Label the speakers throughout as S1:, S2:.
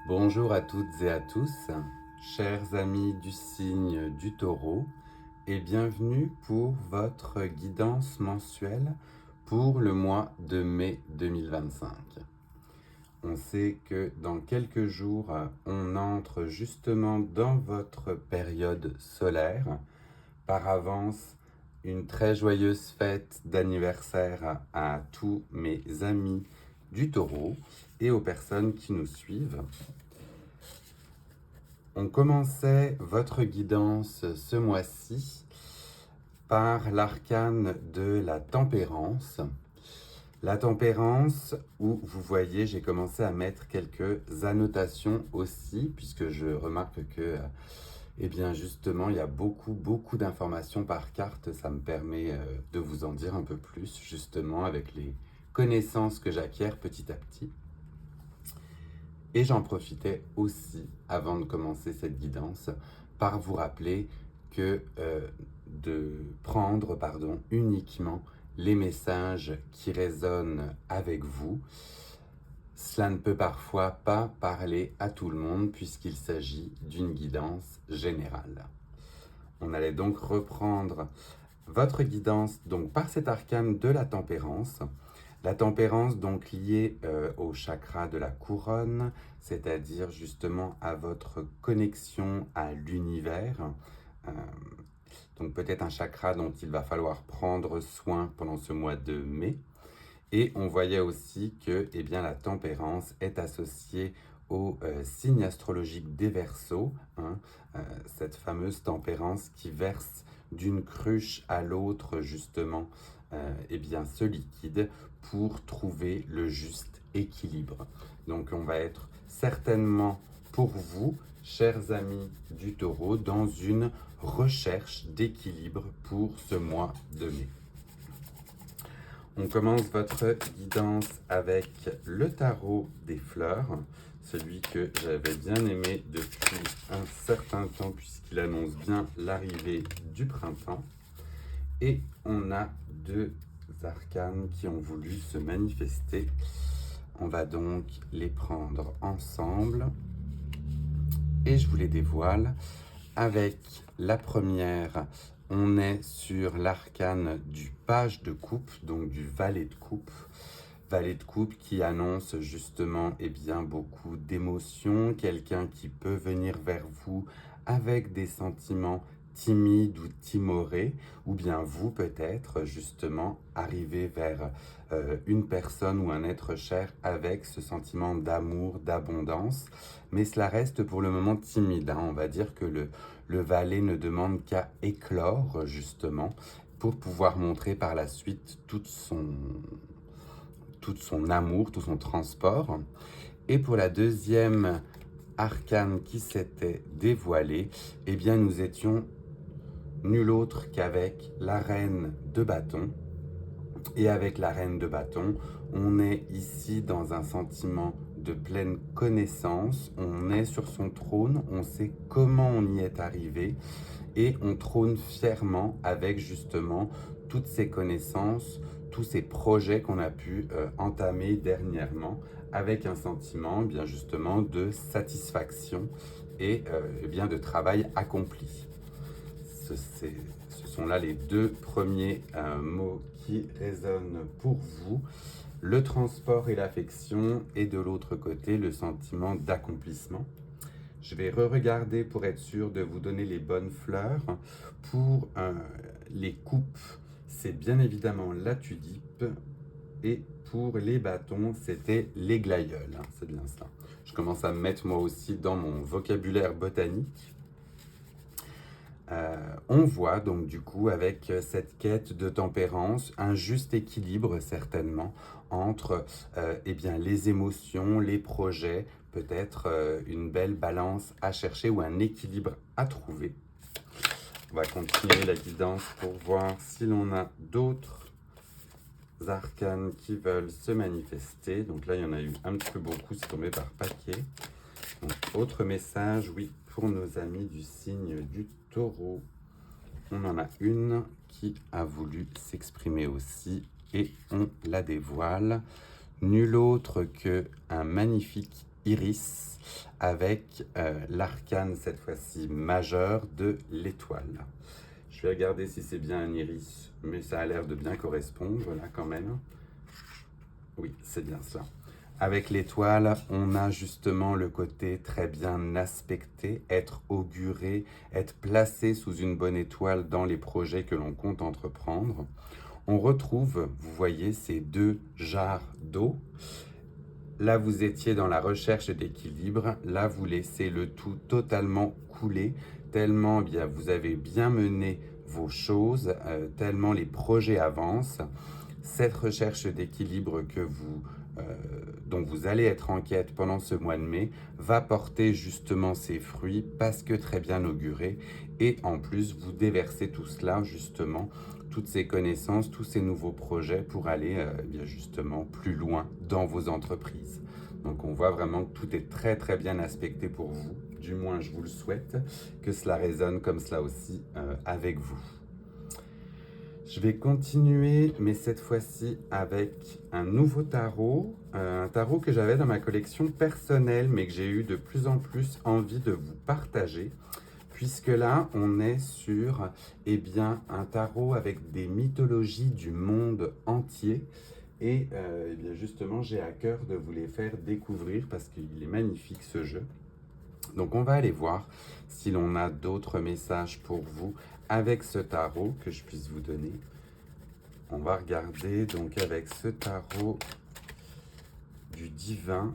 S1: Bonjour à toutes et à tous, chers amis du signe du Taureau, et bienvenue pour votre guidance mensuelle pour le mois de mai 2025. On sait que dans quelques jours, on entre justement dans votre période solaire. Par avance, une très joyeuse fête d'anniversaire à tous mes amis du Taureau et aux personnes qui nous suivent. On commençait votre guidance ce mois-ci par l'arcane de la tempérance. La tempérance, où vous voyez, j'ai commencé à mettre quelques annotations aussi, puisque je remarque que, eh bien justement, il y a beaucoup d'informations par carte. Ça me permet de vous en dire un peu plus, justement, avec les connaissances que j'acquiers petit à petit. Et j'en profitais aussi, avant de commencer cette guidance, par vous rappeler que de prendre uniquement les messages qui résonnent avec vous. Cela ne peut parfois pas parler à tout le monde puisqu'il s'agit d'une guidance générale. On allait donc reprendre votre guidance donc par cet arcane de la tempérance. La tempérance donc liée au chakra de la couronne, c'est-à-dire justement à votre connexion à l'univers. Euh, donc peut-être un chakra dont il va falloir prendre soin pendant ce mois de mai. Et on voyait aussi que eh bien, la tempérance est associée au signe astrologique des Verseaux, cette fameuse tempérance qui verse d'une cruche à l'autre justement eh bien, ce liquide pour trouver le juste équilibre. Donc on va être certainement pour vous, chers amis du Taureau, dans une recherche d'équilibre pour ce mois de mai. On commence votre guidance avec le tarot des fleurs, celui que j'avais bien aimé depuis un certain temps puisqu'il annonce bien l'arrivée du printemps. Et on a deux arcanes qui ont voulu se manifester. On va donc les prendre ensemble et je vous les dévoile. Avec la première, on est sur l'arcane du page de coupe, donc du valet de coupe. Valet de coupe qui annonce justement eh bien, beaucoup d'émotions, quelqu'un qui peut venir vers vous avec des sentiments timides ou timorés, ou bien vous peut-être justement arriver vers une personne ou un être cher avec ce sentiment d'amour, d'abondance, mais cela reste pour le moment timide. On va dire que le valet ne demande qu'à éclore justement pour pouvoir montrer par la suite tout son amour, tout son transport. Et pour la deuxième arcane qui s'était dévoilée, eh bien nous étions nul autre qu'avec la reine de bâton. Et avec la reine de bâton, on est ici dans un sentiment de pleine connaissance, on est sur son trône, on sait comment on y est arrivé et on trône fièrement avec justement toutes ces connaissances, tous ces projets qu'on a pu entamer dernièrement avec un sentiment bien justement de satisfaction et bien de travail accompli. Ce sont là les deux premiers mots qui résonnent pour vous. Le transport et l'affection et de l'autre côté le sentiment d'accomplissement. Je vais re-regarder pour être sûr de vous donner les bonnes fleurs. Pour les coupes, c'est bien évidemment la tulipe. Et pour les bâtons, c'était les glaïeuls. C'est bien cela. Je commence à me mettre moi aussi dans mon vocabulaire botanique. On voit donc du coup avec cette quête de tempérance un juste équilibre certainement entre eh bien, les émotions, les projets, peut-être une belle balance à chercher ou un équilibre à trouver. On va continuer la guidance pour voir si l'on a d'autres arcanes qui veulent se manifester. Donc là, il y en a eu un petit peu beaucoup, c'est tombé par paquet. Donc, autre message, oui, pour nos amis du signe du Taureau. On en a une qui a voulu s'exprimer aussi et on la dévoile. Nul autre qu'un magnifique Iris avec l'arcane cette fois-ci majeur de l'étoile. Je vais regarder si c'est bien un iris, mais ça a l'air de bien correspondre là quand même. Oui, c'est bien cela. Avec l'étoile, on a justement le côté très bien aspecté, être auguré, être placé sous une bonne étoile dans les projets que l'on compte entreprendre. On retrouve, vous voyez, ces deux jarres d'eau. Là, vous étiez dans la recherche d'équilibre. Là, vous laissez le tout totalement couler, tellement bien, vous avez bien mené vos choses, tellement les projets avancent. Cette recherche d'équilibre dont vous allez être en quête pendant ce mois de mai va porter justement ses fruits parce que très bien auguré. Et en plus, vous déversez tout cela justement, toutes ces connaissances, tous ces nouveaux projets pour aller bien justement plus loin dans vos entreprises. Donc on voit vraiment que tout est très très bien aspecté pour vous, du moins je vous le souhaite, que cela résonne comme cela aussi avec vous. Je vais continuer, mais cette fois-ci avec un nouveau tarot, un tarot que j'avais dans ma collection personnelle, mais que j'ai eu de plus en plus envie de vous partager, puisque là, on est sur un tarot avec des mythologies du monde entier. Et bien justement, j'ai à cœur de vous les faire découvrir parce qu'il est magnifique ce jeu. Donc on va aller voir si l'on a d'autres messages pour vous avec ce tarot que je puisse vous donner. On va regarder donc avec ce tarot du divin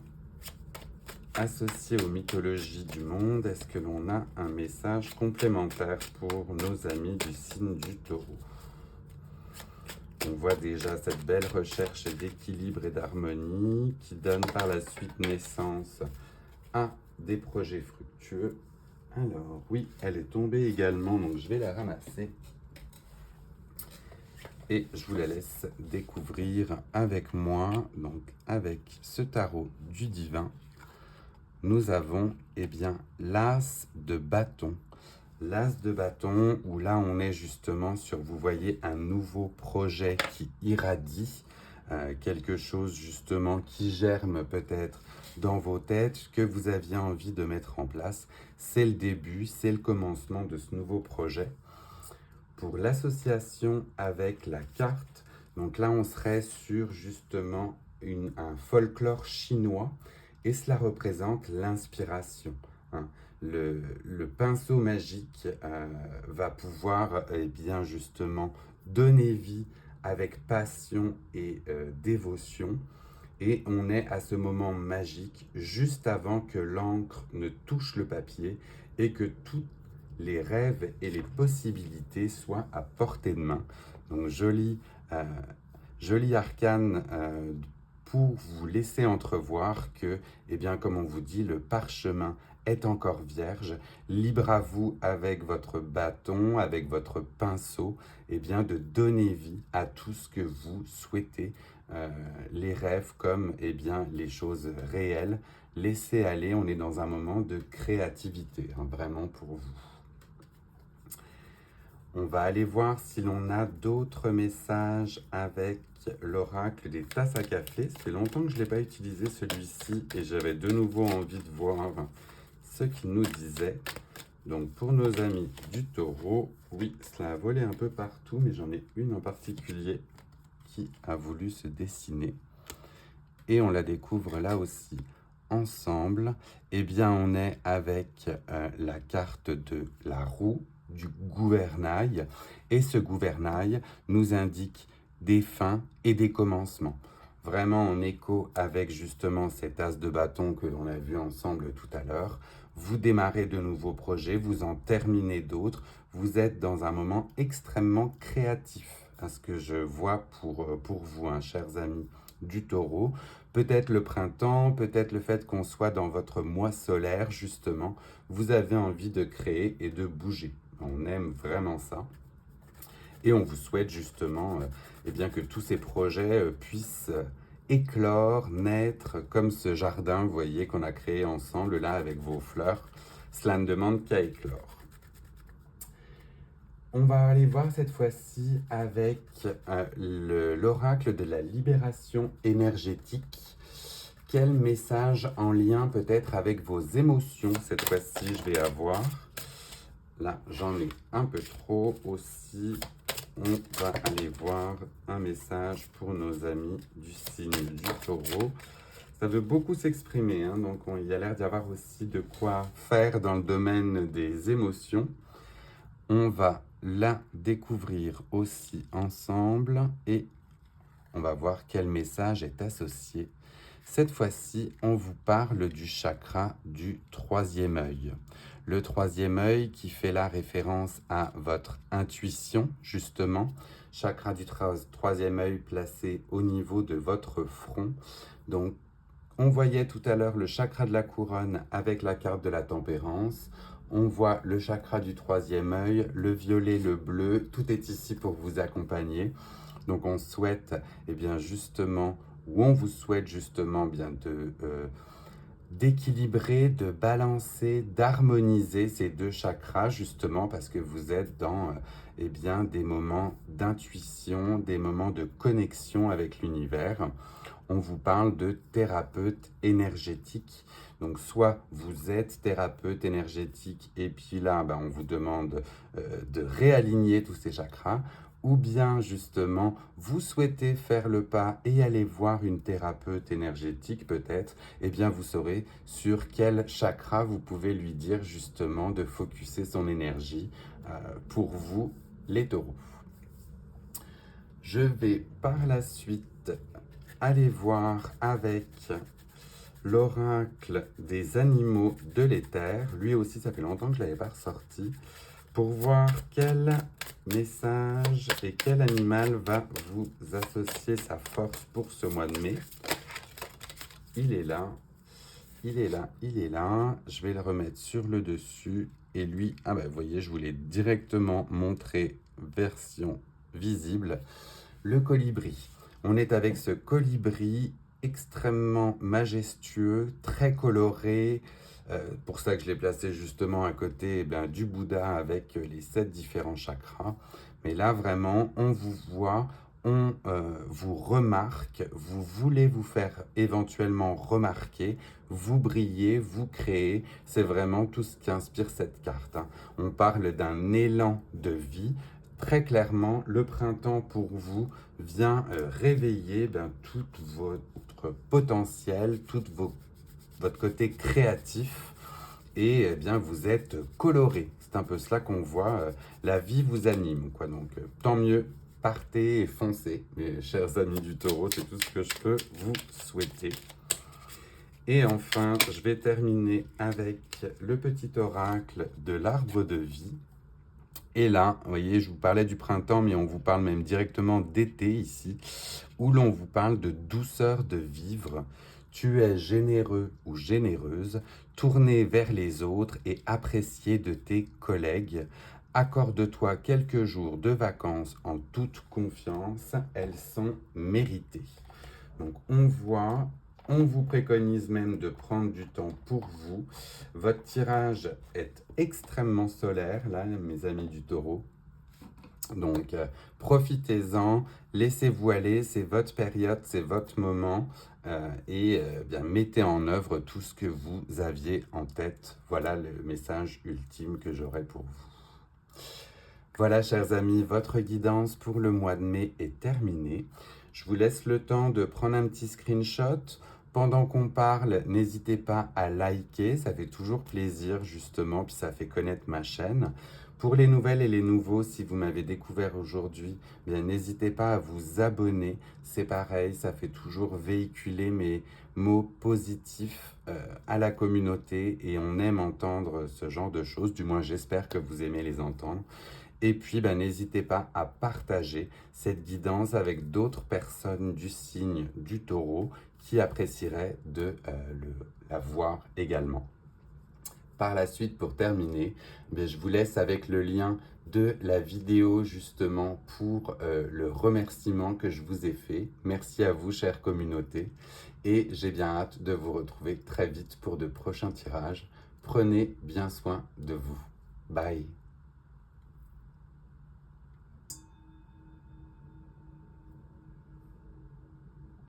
S1: associé aux mythologies du monde. Est-ce que l'on a un message complémentaire pour nos amis du signe du Taureau? On voit déjà cette belle recherche d'équilibre et d'harmonie qui donne par la suite naissance à des projets fructueux. Alors oui, elle est tombée également, donc je vais la ramasser. Et je vous la laisse découvrir avec moi, donc avec ce tarot du divin. Nous avons l'as de bâton. L'as de bâton, où là on est justement sur, vous voyez, un nouveau projet qui irradie, quelque chose justement qui germe peut-être dans vos têtes, que vous aviez envie de mettre en place. C'est le début, c'est le commencement de ce nouveau projet. Pour l'association avec la carte, donc là on serait sur justement un folklore chinois, et cela représente l'inspiration. Le pinceau magique va pouvoir justement donner vie avec passion et dévotion. Et on est à ce moment magique juste avant que l'encre ne touche le papier et que tous les rêves et les possibilités soient à portée de main. Donc joli arcane pour vous laisser entrevoir que, comme on vous dit, le parchemin est encore vierge. Libre à vous avec votre bâton, avec votre pinceau, de donner vie à tout ce que vous souhaitez, les rêves comme les choses réelles. Laissez aller, on est dans un moment de créativité, vraiment pour vous. On va aller voir si l'on a d'autres messages avec l'oracle des tasses à café. Ça fait longtemps que je ne l'ai pas utilisé celui-ci et j'avais de nouveau envie de voir ce qu'il nous disait. Donc pour nos amis du taureau, oui, cela a volé un peu partout, mais j'en ai une en particulier qui a voulu se dessiner. Et on la découvre là aussi ensemble. On est avec la carte de la roue, du gouvernail, et ce gouvernail nous indique des fins et des commencements. Vraiment en écho avec justement cet as de bâton que l'on a vu ensemble tout à l'heure. Vous démarrez de nouveaux projets, vous en terminez d'autres, vous êtes dans un moment extrêmement créatif, à ce que je vois pour vous, chers amis du taureau. Peut-être le printemps, peut-être le fait qu'on soit dans votre mois solaire, justement, vous avez envie de créer et de bouger. On aime vraiment ça. Et on vous souhaite justement que tous ces projets puissent éclore, naître, comme ce jardin, vous voyez, qu'on a créé ensemble, là, avec vos fleurs. Cela ne demande qu'à éclore. On va aller voir cette fois-ci avec l'oracle de la libération énergétique quel message en lien peut-être avec vos émotions cette fois-ci je vais avoir. Là, j'en ai un peu trop aussi. On va aller voir un message pour nos amis du signe du Taureau. Ça veut beaucoup s'exprimer, hein, donc il y a l'air d'y avoir aussi de quoi faire dans le domaine des émotions. On va la découvrir aussi ensemble et on va voir quel message est associé. Cette fois-ci, on vous parle du chakra du troisième œil. Le troisième œil qui fait la référence à votre intuition, justement. Chakra du troisième œil placé au niveau de votre front. Donc, on voyait tout à l'heure le chakra de la couronne avec la carte de la tempérance. On voit le chakra du troisième œil, le violet, le bleu. Tout est ici pour vous accompagner. Donc, on souhaite, eh bien, justement, ou on vous souhaite justement bien d'équilibrer, de balancer, d'harmoniser ces deux chakras justement parce que vous êtes dans eh bien, des moments d'intuition, des moments de connexion avec l'univers. On vous parle de thérapeute énergétique. Donc soit vous êtes thérapeute énergétique et puis là, on vous demande de réaligner tous ces chakras, ou bien justement vous souhaitez faire le pas et aller voir une thérapeute énergétique peut-être, eh bien vous saurez sur quel chakra vous pouvez lui dire justement de focuser son énergie pour vous les taureaux. Je vais par la suite aller voir avec l'oracle des animaux de l'éther. Lui aussi, ça fait longtemps que je ne l'avais pas ressorti. Pour voir quel message et quel animal va vous associer sa force pour ce mois de mai. Il est là, il est là, il est là. Je vais le remettre sur le dessus. Et lui, vous voyez, je vous l'ai directement montré, version visible. Le colibri. On est avec ce colibri extrêmement majestueux, très coloré. Pour ça que je l'ai placé justement à côté du Bouddha avec les 7 différents chakras. Mais là, vraiment, on vous voit, on vous remarque, vous voulez vous faire éventuellement remarquer, vous brillez, vous créez. C'est vraiment tout ce qui inspire cette carte, hein. On parle d'un élan de vie. Très clairement, le printemps pour vous vient réveiller tout votre potentiel, votre côté créatif et vous êtes coloré. C'est un peu cela qu'on voit, la vie vous anime, quoi. Donc tant mieux, partez et foncez, mes chers amis du Taureau, c'est tout ce que je peux vous souhaiter. Et enfin, je vais terminer avec le petit oracle de l'arbre de vie. Et là, vous voyez, je vous parlais du printemps, mais on vous parle même directement d'été ici, où l'on vous parle de douceur de vivre. Tu es généreux ou généreuse, tourné vers les autres et apprécié de tes collègues. Accorde-toi quelques jours de vacances en toute confiance, elles sont méritées. Donc on voit, on vous préconise même de prendre du temps pour vous. Votre tirage est extrêmement solaire, là, mes amis du Taureau. Donc, profitez-en, laissez-vous aller, c'est votre période, c'est votre moment. Mettez en œuvre tout ce que vous aviez en tête. Voilà le message ultime que j'aurai pour vous. Voilà, chers amis, votre guidance pour le mois de mai est terminée. Je vous laisse le temps de prendre un petit screenshot. Pendant qu'on parle, n'hésitez pas à liker, ça fait toujours plaisir justement, puis ça fait connaître ma chaîne. Pour les nouvelles et les nouveaux, si vous m'avez découvert aujourd'hui, n'hésitez pas à vous abonner. C'est pareil, ça fait toujours véhiculer mes mots positifs à la communauté et on aime entendre ce genre de choses. Du moins, j'espère que vous aimez les entendre. Et puis, n'hésitez pas à partager cette guidance avec d'autres personnes du signe du Taureau qui apprécieraient de la voir également. Par la suite, pour terminer, je vous laisse avec le lien de la vidéo justement pour le remerciement que je vous ai fait. Merci à vous, chère communauté. Et j'ai bien hâte de vous retrouver très vite pour de prochains tirages. Prenez bien soin de vous. Bye.